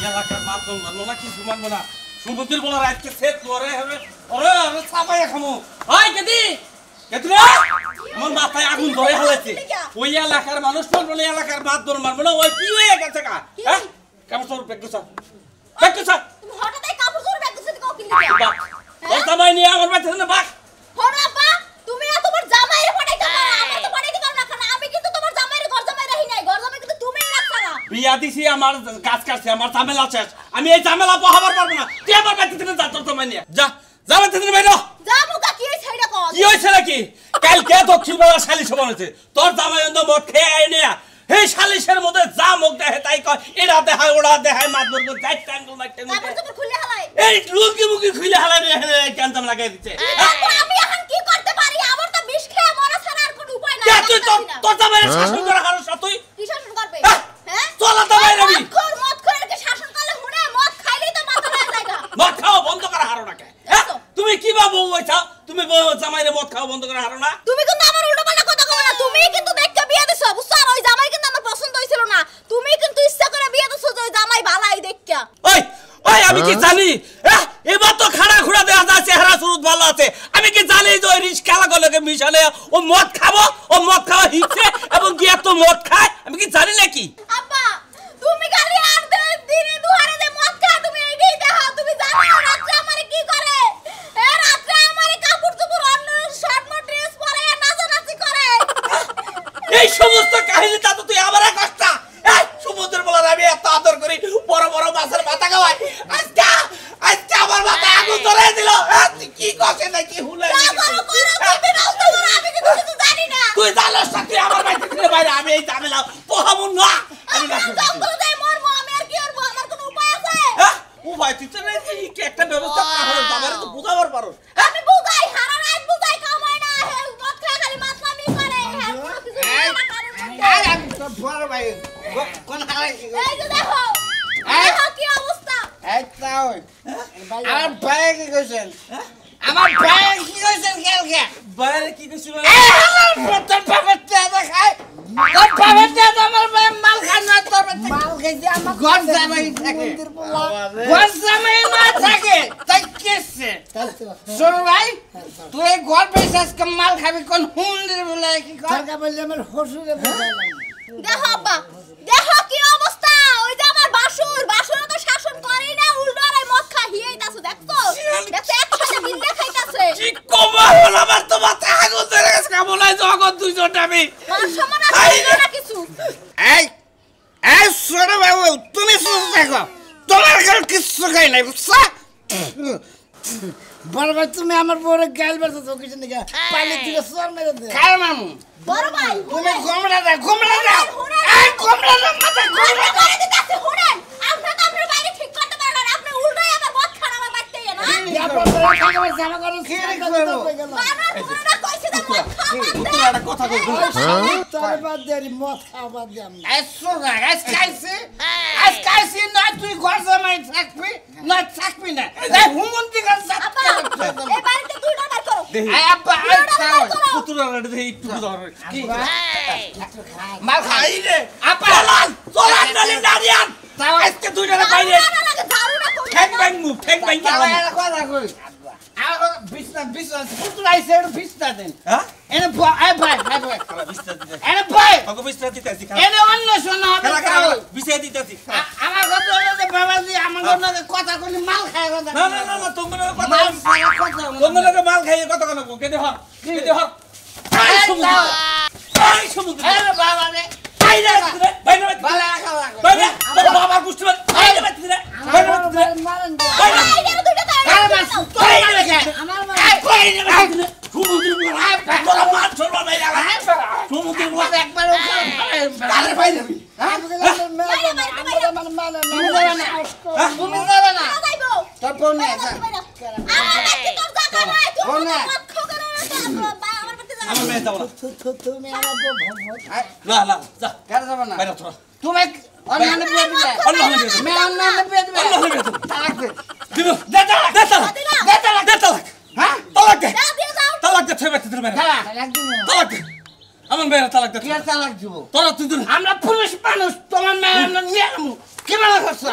এলাকার মাধ্যম মানবো না কিছু মানবো না সমুদ্রের বলা রাতকে সেট করে হবে ওরে আরে ছাপাই খামো ওই কেদি কেতরে আমার মাথায় আগুন ধরে হয়েছে ওই এলাকার মানুষ মানবো না এলাকার মাধ্যম মানবো না ওই কি হয়ে গেছে কা হ্যাঁ কাপড় চোর ব্যাগ গুছা তুমি হঠাৎই কাপড় চোর ব্যাগ গুছাতে কও কি লিখা ওর জামাই নিয়ে আমার বাড়িতে না বাক হরা বা তুমি না তোমার জামাইরে পাঠাইতে পারো আমার তো পাঠাইতে পারো না কারণ আমি কিন্তু তোমার জামাইরে ঘর জামাই রাখি নাই ঘর জামাই কিন্তু তুমিই রাখছ না বিয়া দিছি আমার কাজ কাটছে আমার ঝামেলা শেষ আমি এই ঝামেলা বহাবার পারবো না তুই আমার বাড়িতে থেকে যা তোর জামাই নিয়ে যা যাবে থেকে বাইরে যা মুকা কি হইছে এটা কও কি হইছে নাকি কাল কে দক্ষিণ বেলা শালিশ বলেছে তোর জামাই অন্ধ মদ খেয়ে আইনে এই শালিশের মধ্যে যা মুখ দেখে তাই কয় এটা দেখায় ওটা দেখায় মাতবর করে যাই টাঙ্গল মারতে তারপর তুমি খুলে হালাই এই লুকি মুকি খুলে হালাই রে কেনতাম লাগাই দিতে আমি এখন কি করতে পারি আমার তো বিষ খেয়ে মরা ছাড়া আর কোনো উপায় নাই তুই তোর জামাইরে শাসন করা কারণ তুই কি শাসন করবে হ্যাঁ চলা তো বাইরে আমি মদ করে কি শাসন করলে হুনে মদ খাইলেই তো মাথা হয়ে যায় মদ খাও বন্ধ করা হারো না কে তুমি কি ভাবো ওইটা তুমি জামাইরে মদ খাও বন্ধ করা হারো না তুমি কিন্তু আমার উল্টোপাল্টা কথা কও না তুমি কিন্তু দেখতে বিয়ে দিছো বুঝছো আর ওই জামাই কিন্তু আমার পছন্দ হইছিল না তুমি কিন্তু ইচ্ছা করে বিয়ে দিছো যে ওই জামাই ভালাই দেখা ওই ওই আমি কি জানি এবার তো খাড়া খুড়া দেখা যায় চেহারা সুরত ভালো আছে আমি কি জানি যে ওই রিস্কা লাগালে মিশালে ও মদ খাবো ও মদ খাওয়া হিচ্ছে এবং গিয়া তো মদ খায় আমি কি জানি নাকি আব্বা তুমি খালি আর দিনে দুহারে যে মদ খা তুমি এইটাই দেখো তুমি জানো রাতে আমারে কি করে রাতে আমারে কাপড় চোপড় অন্য শর্ট মো ড্রেস পরে নাচানাচি করে এই সমস্ত কাহিনী তা তো তুই আমার কষ্ট এই সমুদ্রের বলার আমি এত আদর করি বড় বড় মাছের মাথা খাওয়াই আজকে আমার মাথায় আগুন ধরে দিল তুই কি করছিস নাকি হুলে তুই জানোস না তুই আমার বাড়িতে থেকে বাইরে আমি এই ঝামেলা পোহাবো না আমি উপায় তুই তো একটা ব্যবস্থা করা হলো আমার তো বুঝাবার পারো আমি বুঝাই সারা রাত বুঝাই কামাই না মদ খায় খালি মাতলামি করে আমি তো বড় ভাই কোন হালাই এই যে দেখো দেখো কি অবস্থা এই তাও আমার ভাই কি কইছেন আমার ভাই কি কইছেন কালকে বাইরে কি কিছু তোর বাবার দাদা খায় তোর বাবার দাদা আমার ভাই মাল খায় না তোর মাল খাইছে আমার ঘর জামাই থাকে ঘর জামাই না থাকে তাই কেসে শোন ভাই তুই ঘর পেছাস কে মাল খাবি কোন হুন্ডির বলে কি কর টাকা বললে আমার হসুরে বুঝাইলাম দেখো আব্বা দেখো কি অবস্থা ওই যে আমার বাসুর তো শাসন করেই না উল্টো আর মদ খা হিয়াইতাছে দেখছো দেখছো একসাথে মিলে খাইতাছে কি কমা হল আমার তো মাথা আগুন ধরে গেছে কেমন হয় জগৎ দুইজন আমি সমান আছে না কিছু এই এই ছোট বাবু তুমি শুনে দেখো তোমার কাছে কিছু খাই নাই বুঝছো বড় ভাই তুমি আমার বড় গাল বেরছো কিছু নাকি পানি থেকে সর মেরে দে খাই মামু বড় ভাই তুমি গোমড়া দাও এই গোমড়া দাও মাথা গোমড়া করে দিতেছে শুনেন আপনি তো আপনার বাইরে ঠিক করতে পারেন না আপনি উল্টোই আমার মদ খান আমার বাড়িতে না ব্যাপার করে খাবার জামা করে খেয়ে করবো বাবা কইছে যে মদ খাওয়া তোর একটা কথা কই তোর বাদ দে মদ খাবার দাম এসোরা আজ কাইছে না তুই ঘর জামাই থাকবি না থাকবি না এই হুমন্তি গাছ এই বাড়িতে দুইটা বার করো এই আব্বা আই খাও পুতুরা রে দেই একটু ধর কি মাল খাই রে আপা চলান নালি নারিয়ান তাও আজকে দুইটা বাইরে ঝাড়ু না কোন ঠ্যাং ব্যাং তাও গেলাম এর কথা কই আর বিছনা পুতুল আইছে বিছনা দেন হ্যাঁ এনে ভাই ভাই বিস্তার দিতে এনে ভাই ওকে বিস্তার দিতেছি এনে অন্য শোনা হবে বিস্তার দিতেছি আমার কথা হলো যে বাবাজি আমার কথা কইলে মাল খায় কথা না তোমার কথা মাল খায় কথা তোমার লগে মাল খাইয়ে কথা কেন কেটে হর এই সমুদ্র এ বাবা রে বাইরে বাইরে বালা খাওয়া বাইরে তোর বাবা গুষ্টি বাইরে বাইরে বাইরে মারেন বাইরে দুইটা দাও কার মাস তোর মারে খায় আমার বাইরে সমুদ্র তোর মাছ ছড়বা বাইরে সমুদ্র একবার বাইরে বাইরে তুমি যাবে না যাইবো তোর ফোন নিয়ে আমার বাড়িতে তোর জায়গা নাই তুই মদ খাও করে আমার বাড়িতে যাবো আমার মেয়ে যাও তুমি আমার না যা কার যাবে না বাইরে তোরা তুমি অন্য বিয়ে দিবে অন্য বিয়ে দিবে মে অন্য বিয়ে দিবে অন্য বিয়ে দিবে তালাক দে দিব দে তালাক হ্যাঁ তালাক দে দাও দিয়ে যাও তালাক দে ছেড়ে দিতে বাইরে তালাক দিন তালাক দে আমার মেয়ের তালাক দে কি তালাক দিব তোরা তুই আমরা পুলিশ মানুষ তোমার মেয়ে আমরা নিয়ে নেবো কি মালা করছ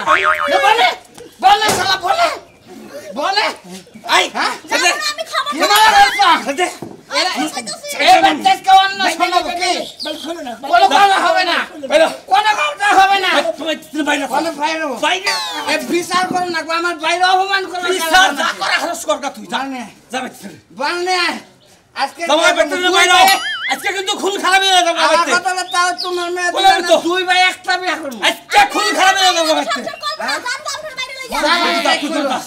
বলে শালা বলে আই হ্যাঁ আমি খাবার কি মালা করছ এবার তেজকে অন্য শোনাবো কি বলো কোনো হবে না কোনো কথা হবে না কোনো বাইরে এ বিচার করো না আমার বাইরে অপমান করো বিচার যা করা খরচ কর তুই যা যা বানে আজকে তোমার বেতনের বাইরে আজকে কিন্তু খুন খারাপ হয়ে যাবে আমার কথা তাও তোমার মেয়ে বলে তো। দুই ভাই একটা বিয়ে করব আজকে খুন খারাপ হয়ে যাবে বাচ্চা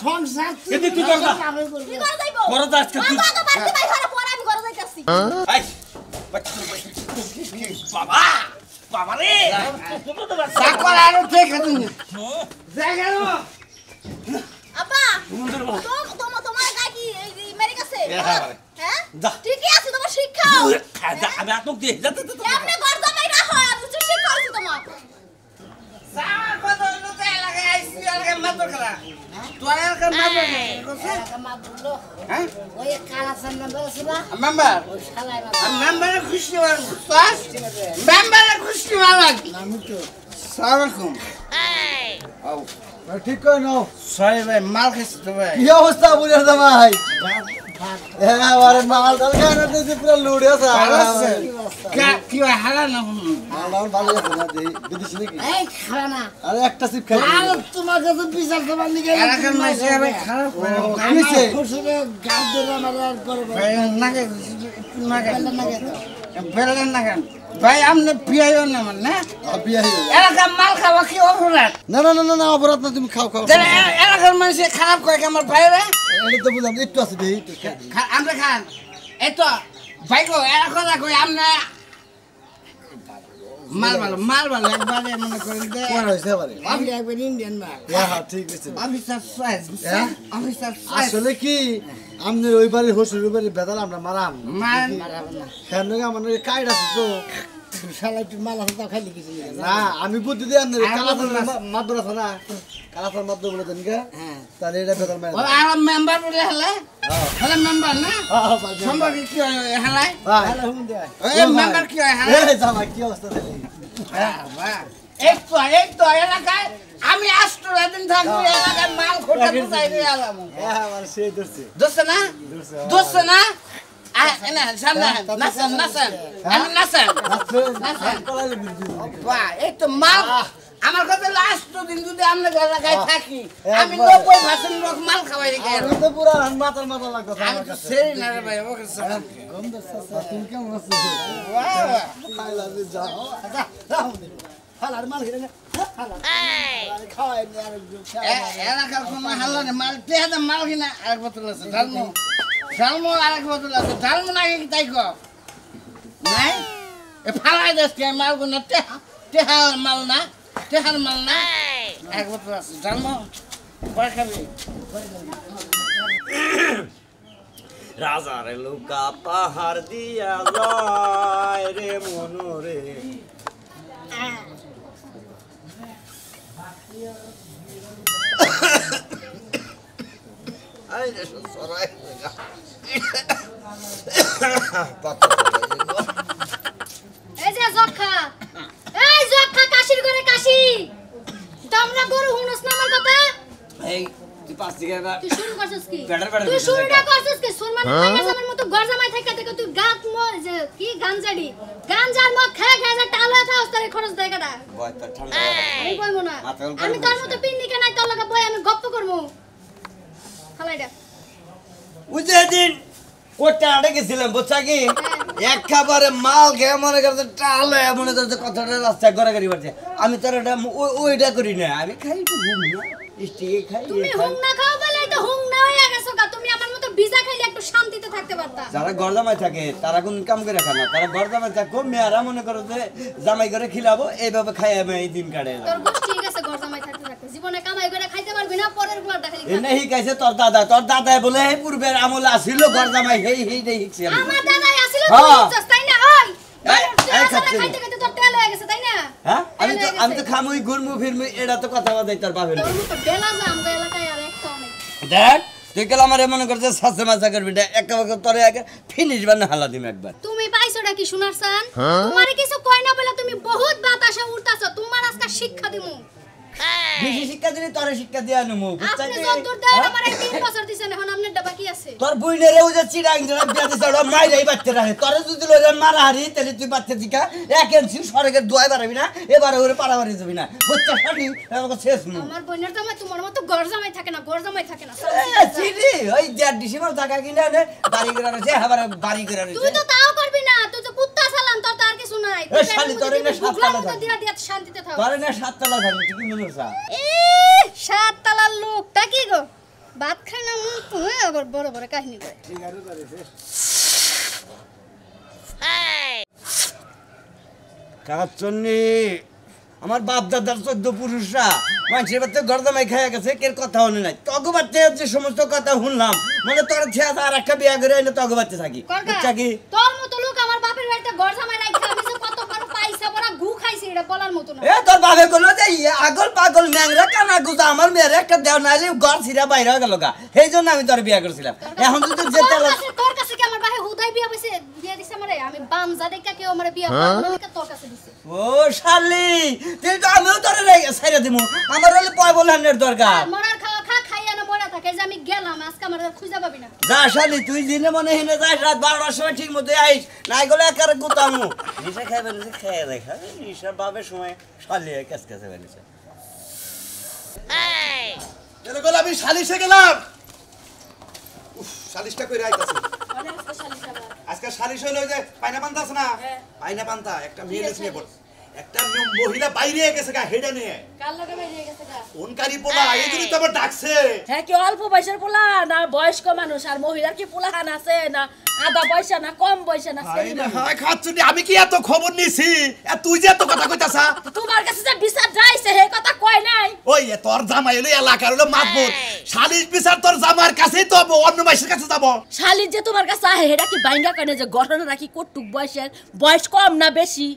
সংসার কিন্তু তুই কর না কি করে যাইবো করো তো আজকে তুই বাবা বাড়ি ভাই ঘরে পড়া আমি ঘরে যাইতাছি আই বাবা বাবা রে চাকর আরো দেখে তুমি দেখে না আপা তোমার গায় কি মেরে গেছে হ্যাঁ যা। ঠিকই আছে তোমার শিক্ষা আমি আতক দিয়ে যা এমনি ঘর জামাই না হয় আর উচ্চ শিক্ষা আছে তোমার সামার কথা হলো তো এলাকায় আইসি এলাকায় মাত্র করা তোর এলাকার মাত্র হ্যাঁ ওই কালাসান নাম্বার আছে না মেম্বার ওই শালায় না মেম্বারে খুশি হওয়ার পাস মেম্বারে খুশি হওয়ার আমি তো সালামালাইকুম ঠিক করে নাও সরি ভাই মাল খাইছি তো ভাই কি অবস্থা বুঝে জামাই হ্যাঁ আরে মাল ডাল খানা দিয়েছে পুরো লুড়ে আছে কি ভাই হারা না মাল ভালো আছে না দেই বিদেশি নাকি এই খালা না আরে একটা সিপ খাই আর তোমার কাছে বিচার দেবার নিকে এলাকার মাইসে ভাই খারাপ কিছে খুশিতে গাছ ধরে আমার আর করে ভাই নাগে নাগে লাগে তো বেলেন নাগে ভাই আপনি পিয়াইও না মানে বিয়া হয়ে গেল এলাকার মাল খাওয়া কি অপরাধ না না না না না অপরাধ না তুমি খাও খাও তাহলে এলাকার মানুষে খারাপ করে কি আমার ভাইরে এটা তো বুঝলাম একটু আছে দেই একটু খাই। আমরা খান এই তো ভাই গো এলাকা কই আপনি মাল ভালো একবারে মনে করেন যে কোন হইছে বারে আমি একবার ইন্ডিয়ান মা হ্যাঁ ঠিক আছে অফিসার সাইজ হ্যাঁ? অফিসার সাইজ আসলে কি আমনে ওই বাড়ি হোসের ওই বাড়ি বেদাল আমরা মারাম মান কেন আমার কাইড আছে তো শালা একটু মাল আছে তাও খাইলে কিছু নেই না আমি বুদ্ধি দিই আপনার কালাফল মাদ্দর আছে না কালাফল মাদ্দর বলে দেন কে হ্যাঁ তাহলে এটা বেদাল মারা ও আর মেম্বার বলে হলে হলে মেম্বার না সম্পর্কে কি হয় হলে শালা হুম দে এই মেম্বার কি হয় হলে এই জামা কি অবস্থা দেখি এই তো এলাকায় আমি আষ্টরা দিন থাকবো এলাকায় মাল খোটা কোথায় দিয়ে আলাম হ্যাঁ আমার সেই ধরছে দোস্ত না দোস্ত না না সামনে নাসেন নাসেন আমি নাসেন নাসেন কলাইলে বিরদি বাহ এই তো মাল আমার কাছে লাস্ট দিন যদি আমরা এলাকায় থাকি আমি 90% লোক মাল খাওয়াই রেখে আমি তো পুরা মাথার মাথা লাগতো আমি তো সেই না রে ভাই ওকে গন্ধ সাসা তুমি কেমন আছো আই লাভ ইউ যা শালার মাল খেলে না শালা আরে খাওয়াই নি আর এলাকার কোনো হাল্লা নেই মাল টেহাতে মাল কিনা আরেক বোতল আছে ডালমো আরেক বোতল আছে ডালমো নাকি কি তাই কো নাই এ ফালাই দেশকে মাল গুনা টেহার মাল না এক বোতল আছে ডালমো পরে খাবি রাজার লুকা পাহাড় দিয়া যায় রে মনোরে আই রে সরাই এই যে জখা কাশির ঘরে কাশি তোমরা গরু হুনস না আমার কথা এই তুই পাঁচ দিকে না তুই শুরু করছিস কি বেটার তুই শুরুটা করছিস কি সুরমান পাইগাসামের মতো ঘর জামাই থেকে থেকে তুই গাত যে কি গাঞ্জাড়ি গাঞ্জার মদ খেয়ে খেয়ে যে টালা থাকস তোর খরচ দেয় কেডা ভয় তো ঠান্ডা আমি কইবো না মাথা গরম আমি তোর করিস মতো পিন্নি কে নাই তোর লগে বই আমি গপ্প করবো খালাইডা বুঝে দিন কোটা আড়ে গেছিলাম বুঝছা কি এক খাবারে মাল খেয়ে মনে করছে টালে মনে করছে কথাটা রাস্তায় ঘরে গাড়ি বাড়ছে আমি তার ওইটা করি না আমি খাই একটু ঘুম না স্টিকে খাই তুমি হুং না খাও বলে তো হুং না হয়ে গেছো গা তুমি আমার মতো ভিজা খাইলে একটু শান্তিতে থাকতে পারতা যারা ঘর জামাই থাকে তারা কোন কাম করে খায় না তারা ঘর জামাই থাকো মেয়েরা মনে করো যে জামাই করে খিলাবো এইভাবে খাই আমি এই দিন কাটে তোর গোষ্ঠী ঠিক আছে ঘর জামাই থাকতে থাকতে জীবনে কামাই করে খাইতে পারবি না পরের গুলাটা খালি এনে শিকাইছে তোর দাদা বলে এই পূর্বের আমলে আসিল ঘর জামাই হেই শিখছি আমি আমার দাদাই আছিল হ্যাঁ। তুই বুঝছস তাই না ওই এই খাচ্ছি না। খাইতে খাইতে তোর তেল হয়ে গেছে তাই না হ্যাঁ আমি তো খামুই ঘুরমু ফিরমু এটা তো কথা বাদাই তোর বাপের তোর মতো বেলা যা আমরা এলাকায় আর একটা অনেক দেখ তুই গেলে আমার মনে করছে সাসে মাসা করবি একটা বছর তোরে আগে ফিনিশ বানা হালা দিম একবার তুমি পাইছোটা কি শোনার সান তোমারে কিছু কয় না বলে তুমি বহুত বাতাসে উড়তাছো তোমার আজকে শিক্ষা দিমু বেশি শিক্ষা দিলে তোরে শিক্ষা দিয়া নমু বুঝছা আপনি কি যতদূর দেন আমার 3 বছর দিছেন এখন আপনারটা বাকি আছে তোর বইনেরে ওই যে চিড়াং জনা বিয়া দিছ ওরা মাইরাই বাচ্চা রাখে তোরে যদি লইলে মারাহারি তাহলে তুই বাচ্চা দিকা এক ইঞ্চি সরকের দোয়াই বাড়াবি না এবারে ওরে পারাবারি যাবি না বুঝছা শাড়ি আমাকে শেষ নু আমার বোনের জামাই তোমার মতো ঘর জামাই থাকে না ঘর জামাই থাকে না চিনি ওই দেড় ডিসেম্বর টাকা কিনে নে বাড়ি করে রয়েছে আবার বাড়ি করে তুই রয়েছে তো তাও করবি না তুই তো কুত্তা চালান তোর তো আর কিছু নাই এ শালি তোরে না সাততলা থাকবি দিয়া দিয়া শান্তিতে থাক তোরে না সাততলা থাকবি তুই কি মনে হচ্ছে সাত তালার লোকটা কি গো ভাত খায় না আবার বড় বড় কাহিনী করে কাচ্চন্নি আমার বাপ দাদার 14 পুরুষরা মানুষের বাচ্চা গর্দামাই খাইয়া গেছে কের কথা হনে নাই তগো বাচ্চা যে সমস্ত কথা শুনলাম মানে তোর ছেলে আর একটা বিয়া করে এনে তগো বাচ্চা থাকি বুঝছা কি তোর মতো লোক আমার বাপের বাড়িতে ঘর জামাই রাখছে আমি যে কত বড় পাইছা বড় গু খাইছি এটা বলার মতো না এ তোর বাপে কইলো যে আগল পাগল ন্যাংরা কানা গুজা আমার মেয়ের একটা দেও নাইলে ঘর ছিড়া বাইরে হয়ে গেল গা সেই জন্য আমি তোর বিয়া করেছিলাম এখন যদি যেতে তোর কাছে কি আমার ভাই হুদাই বিয়া বসে বিয়া দিছে আমারে আমি বানজা দেখা কেউ আমারে বিয়া করে তোর কাছে দিছে ও শালি তুই তো আমিও তোরে ছাইরা দিমু আমার হলে পয় বলহানের দরকার মরার খাওয়া খা খাইয়া না মরা থাকে যে আমি গেলাম আজকে আমার খুঁজে পাবি না যা শালি তুই দিনে মনে হিনে যাস রাত 12টার সময় ঠিক মতো আইস নাই গলে একারে গুতামু নিশা খাইবে না খেয়ে দেখা নিশা বাবের সময় শালি কাজ কাছে বানিছে এরকম আমি সালিশে গেলাম উফ সালিশটা কইরা আইতাছি আজকে সালিশ হইলো যে পায়না পান্তা আছে না পায়না পান্তা একটা মেয়ে নিয়ে বল একটা মহিলা বাইরে গেছে গা হেডে নিয়ে কাল লগে বাইরে গেছে গা কোনকারি পোলা এই জন্য তো আবার ডাকছে হ্যাঁ কি অল্প বয়সের পোলা না বয়স্ক মানুষ আর মহিলার কি পোলাহান আছে না আধা বয়সা না কম বয়সা না হাই খাচ্ছুনি আমি কি এত খবর নিছি তুই যে এত কথা কইতাছা তোমার কাছে যে বিচার যাইছে হে কথা কয় নাই ওই তোর জামাই হলো এলাকার হলো মাতবর সালিশ বিচার তোর জামার কাছেই তো অন্য মাইসের কাছে যাব শালির যে তোমার কাছে আহে হেডা কি বাইঙ্গা কানে যে ঘটনা রাখি কটুক বয়সের বয়স কম না বেশি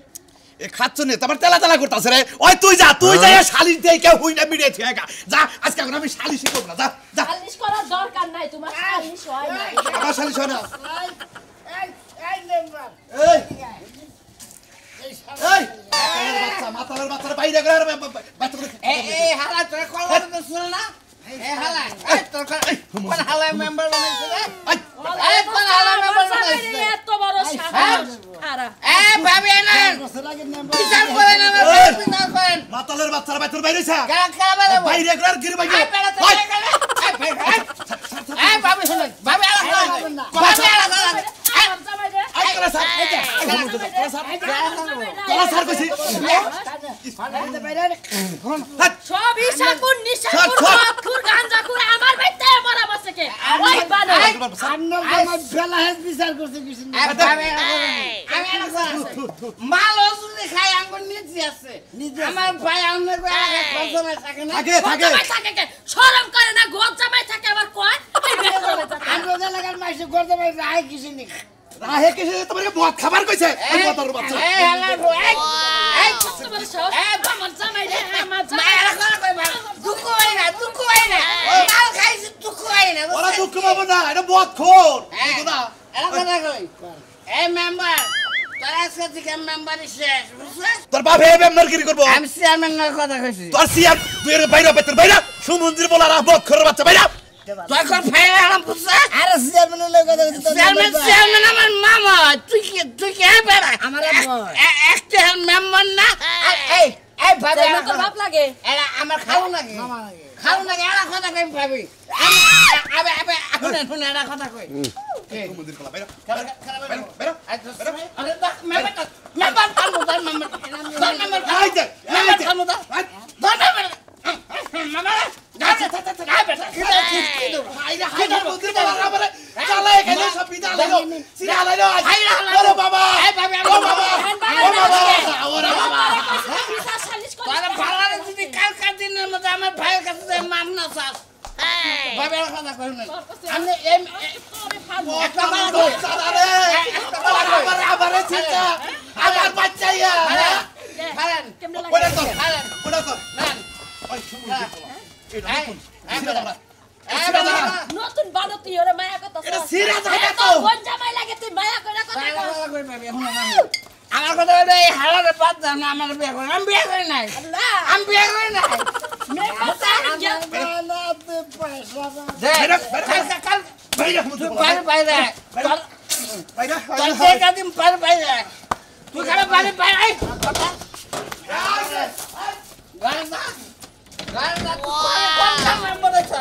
এ খাচ্ছুনি তোমার তেলা তেলা করতাছে রে ওই তুই যা সালিশ দিয়ে কেউ হই না মিডিয়ে থেকে যা আজকে এখন আমি সালিশই করব না যা যা শালিশ করার দরকার নাই তোমার শালিশ হয় না আমার সালিশ হয় না এই বাচ্চা মাতালের বাচ্চারা বাইরে করে বাচ্চা করে এই হালা তোর কল তো শুন না এই হালা এই তোর কোন হালা মেম্বার বানাইছে রে এই কোন হালা মেম্বার বানাইছে এত বড় সাহস আরা এই ভাবি না বিচার করেন না বিচার করেন মাতালের বাচ্চারা বাইরে বাইরে হইছে গান খাবার বাইরে করে গির বাইরে এই ভাবি শুন ভাবি আলা ভাবি আলা আই করে স্যার কলা স্যার কইছি সব ইশাকুন নিশাকুন খুর গাঞ্জা খুর আমার বাইতে মরা বসে কে ওই বানো সামনে আমার ফেলা হেস বিচার করতে কিছু না ভাবি আমি আলা মাল ওজুলে খাই আঙ্গুর নিচে আছে আমার ভাই আমনে কই আগে কসমে থাকে না থাকে থাকে শরম করে না গোল জামাই থাকে আবার কয় আমরা এলাকার মাইসে করতে পারি রায় কিছু নেই রাহে কিছু তোমাকে মদ খাবার কইছে ওই মাতালের বাচ্চা এই হালা এই তোমার সাহস আমার জামাই রে আমার মায়ের কথা কই ভাই দুঃখ হয় না মাল খাইছি দুঃখ হয় না ওরা দুঃখ পাবো না এটা মদ খোর বুঝো না এরা কথা কই এই মেম্বার তোর আজকে থেকে মেম্বারই শেষ বুঝছিস তোর বাপ হে মেম্বার কি করব আমি চেয়ারম্যানের কথা কইছি তোর সিএম তুই এর বাইরে বেতর বাইরে সুমন্দির বলার মদ খোর বাচ্চা বাইরে তুই কোন ফাইল আলাম বুঝছিস আরে চেয়ারম্যানের লগে কথা কইছিস চেয়ারম্যান আমার মামা তুই কি বেড়া আমার একটা মেম্বার না এই ভাবি তোর বাপ লাগে এরা আমার খাও নাকি এরা কথা কই ভাবি আমি শুনে এরা কথা কই সুমন্দির বলা বাইরে মেম্বার কামু তার মেম্বার এই যে কামু তার মামা আইরা হাইরা মন্দির বলার আমারে চালায় গেল সব বিদা লাগলো সিরা লাইলো ওরে বাবা ও বাবা ওরে বাবা বিচার শালিশ করে তোরা ভাড়ারে যদি কালকার দিনের মধ্যে আমার ভাইয়ের কাছে যে মাপ না চাস ভাবে কথা কই না আমি একটা বার কই সারারে আমারে চিন্তা আমার বাচ্চাইয়া ফারেন কেমনে লাগে ওরে তো ফারেন ওরে তো নেন ওই সুমন্দির বলা এটা কোন নতুন বানতি ওরে মায়া কথা এটা সিরা জায়গা তো কোন জামাই লাগে তুই মায়া করে কথা কও আমার কথা হলো এই হালারে বাদ দাও না আমার বিয়ে করে আমি বিয়ে করি নাই আল্লাহ আমি বিয়ে করি নাই বানাতে পয়সা না বাইরে কাল বাইরে বাইরে বাইরে বাইরে তুই কাদিম বাইরে বাইরে তুই কালে বাইরে বাইরে গানা গানা কোন মেম্বার আছে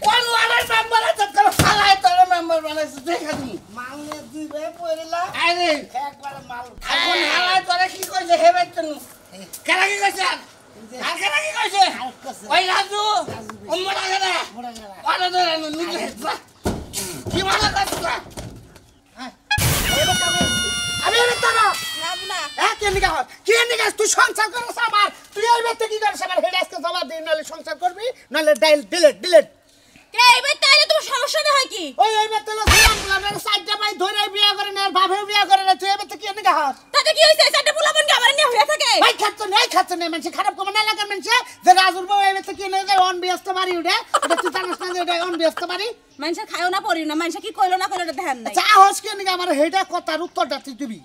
কোন ওয়ার্ডের মেম্বার আছে তোর খালাই তোর মেম্বার বানাইছে দেখা দিই মালনে দিবে পড়লা আরে একবার মাল এখন খালাই তোরে কি কইছে হেবে তুই কেন কি কইছে আর কেন কি কইছে ওই রাজু উম্মড়া গেলা মোড়া গেলা ওরে ধরে নিজে কি মানে করছিস আমি এর তারা রাব না কে নিগা কি নিগা তুই সংসার করছ আমার তুই এই বেতে কি করছ আমার হেড আজকে জবাব দিই নালে সংসার করবি নালে ডাইল ডিলিট কে এইবার তাইলে তোমার সমস্যাটা হয় কি ওই এই বেতে লো আমার সাইডটা ভাই ধরে বিয়া করে না ভাবে বিয়া করে না তুই এই বেতে কি নিগা তাতে কি হইছে চারটা পোলাপন কি আমার নিয়ে হইয়া থাকে ভাই খাচ্ছ না মানুষ খারাপ কমে না লাগার মানুষ যে রাজুর বউ এই বেতে কি না যায় অন ব্যস্ত মারি উঠে এটা তুই জানিস না যে এটা অন ব্যস্ত মারি মানুষ খায়ও না পড়িও না মানুষ কি কইলো না কইলো ধ্যান নাই আচ্ছা আহস কি নিগা আমার হেডা কথার উত্তরটা তুই দিবি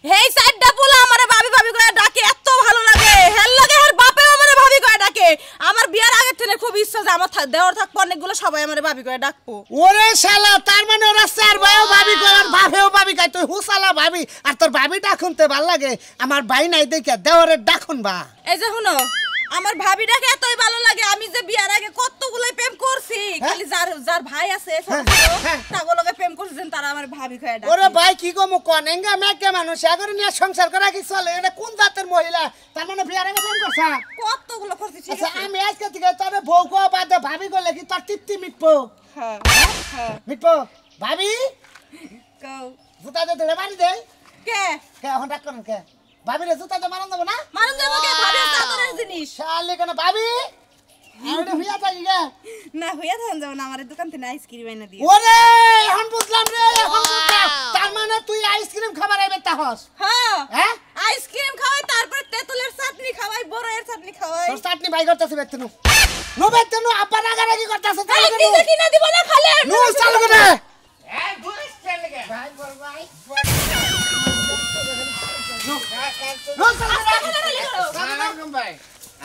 হেই চারটা পোলা আমারে ভাবি ভাবি করে ডাকে এত ভালো লাগে হেল লাগে আর বাপেও আমারে ভাবি করে ডাকে আমার বিয়ার আগে থেকে খুব ইচ্ছা যে আমার দেওয়ার থাকবো অনেকগুলো সবাই আমারে ভাবি করে ডাকবো ওরে শালা তার মানে ওরা চার ভাইও ভাবি করে আর বাপেও ভাবি কয় তুই হুসালা ভাবি আর তোর ভাবি ডাকুনতে ভাল লাগে আমার ভাই নাই দেখে দেওয়ারে ডাকুন বা এই যে শুনো আমার ভাবিটাকে এতই ভালো লাগে আমি যে বিয়ার আগে কতগুলো প্রেম করছি খালি যার যার ভাই আছে তাগুলোকে প্রেম করছেন তারা আমার ভাবি করে ডাকে ওরে ভাই কি গো মু কনেঙ্গা মেকে মানুষ আগরে নিয়ে সংসার করা কি চলে এটা কোন জাতের মহিলা তার মানে বিয়ার আগে প্রেম করছ কতগুলো করছি ঠিক আচ্ছা আছে আমি আজকে থেকে তোর বউ কো বাদে ভাবি গলে কি তোর তৃপ্তি মিটবো হ্যাঁ হ্যাঁ মিটবো ভাবি কও জুতা দে ধরে বাড়ি দে কে কে এখন ডাক করেন কে ভাবি রে জুতা দে মারন দেব না মানুষ যাবো কে ভাবি সাদরের জিনিস শালে কেন ভাবি আরে ভিয়া থাকি গে না হইয়া থান যাও না আমার দোকান থেকে আইসক্রিম এনে দিও ওরে এখন বুঝলাম রে এখন বুঝলাম তার মানে তুই আইসক্রিম খাবার আইবে তাহস হ্যাঁ হ্যাঁ আইসক্রিম খাওয়াই তারপরে তেঁতুলের চাটনি খাওয়াই বড়ের চাটনি খাওয়াই তোর চাটনি বাই করতেছিস বেতনু নো বেতনু আপা রাগারাগি করতেছ এই দিকে কিনা দিব না খালে নো চালু করে এই দুই স্টাইল গে ভাই বল ভাই নো চালু করে সালাম ভাই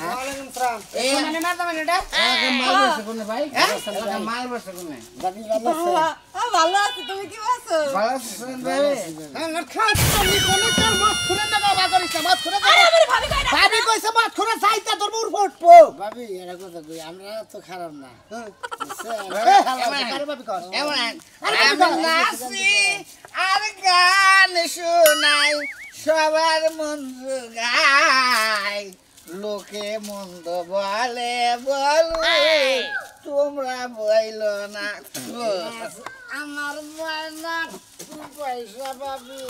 ওয়ালাইকুম সালাম এই মানে না মানে এটা মাল বসে কোনে ভাই মাল বসে কোনে দাদি ভালো আছে ভালো আছি তুমি কি আছো ভালো আছেন ভাই না খাস তুমি কোন কার মত খুলে না বাবা করিস না মত খুলে আরে আমার ভাবি কই ডাকে ভাবি কইছে মত খুলে যাইতা তোর মুর ফুটবো ভাবি এরা কথা কই আমরা তো খারাপ না আরে ভাবি কর এমন আমি নাচি আর গান শোনাই সবার মন গায় লোকে মন্দ বলে বলে তোমরা বইলো না আমার ময়না পয়সা পাবি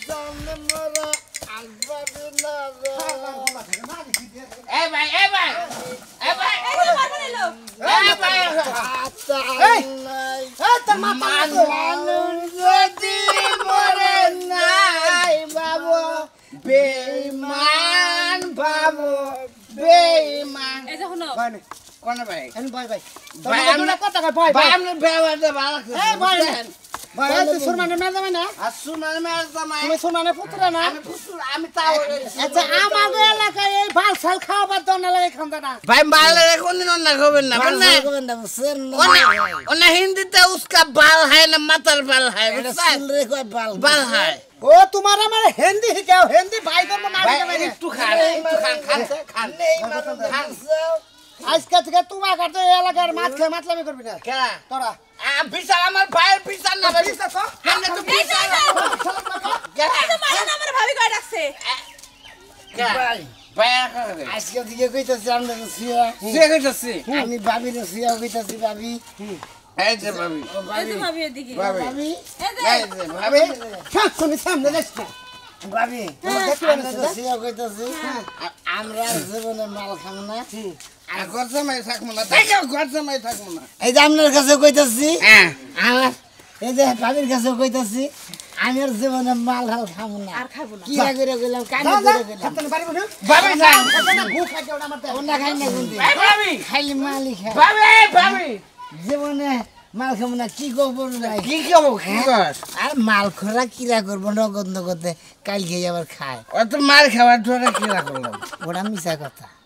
জানে মরা আসবাবি না এই ভাই এই ভাই এই ভাই এই যে মারবো নিলো এই ভাই তোর মানুষ যদি মরে নাই বাবু বেঈমান বাবু বেঈমান এই যে শুনো কোন ভাই এন ভাই ভাই ভাই, তোর কথা কই ভাই ভাই ভাই আপনি ব্যবহারটা ভালো এই ভাই করছেন ভাই তুই সুরমানে না যাবে না আর সুনার মেয়ের জামাই তুমি সুরমানে পুত্র না আমি ফুসুর আমি তাও আচ্ছা আমাদের এলাকায় এই ভাল সাল খাওয়াবার জন্য লাগে খান্দাটা ভাই মালে কোনদিন অন্য খাবেন না করবেন না বুঝছেন ওনা হিন্দিতে উসকা বাল হয় না মাথার বাল হয় এটা বুঝছেন শুন রে কয় বাল বাল হয় ও তোমার আমার হিন্দি শিখাও হিন্দি ভাই করবো না ভাই শিখাবে না। একটু খান খান আজকে থেকে তোমার কাছে এই এলাকার মাছ খেয়ে মাতলামি করবি না কেরা তোরা বিচার আমার ভাইয়ের বিচার না ভাই বিশ্বাস কর। আমরা তো বিচার কেরা এই যে মারো না আমার ভাবি কই ডাকছে কেরা ভাই ভাই আজকে দিকে কইতাছি আমরা তো সিয়া সে কইতাছি আমি ভাবি রে সিয়া কইতাছি ভাবি এই যে ভাবি এই যে ভাবি এদিকে ভাবি ভাবি এই যে এই যে ভাবি শুনি সামনে যাস না ভাবি দেখতে আমরা তো সিয়া কইতাছি আমরা জীবনে মাল খাম না আর ঘর জামাই থাকবো না তাই ঘর জামাই থাকবো না এই যে আপনার কাছে কইতাছি হ্যাঁ আমার এই যে ভাবির কাছে কইতাছি আমি আর জীবনে মাল হাল খাম না আর খাবো না কি করে কইলাম কানে যা করে কইলাম হাতনে পারিব না ভাবি যান হাতনে ভুক খাইতে ওটা আমার দেখ ওনা খাই না কোনদিন এই ভাবি খাইলি মালই খাই ভাবি ভাবি জীবনে মাল খাবো না কি করবো ভাই কি খাবো কি কর আর মাল খোরা কিরা করবো নগদ নগদে কালকে আবার খায় অত মার খাবার তোরা কি না করলাম ওটা মিশা কথা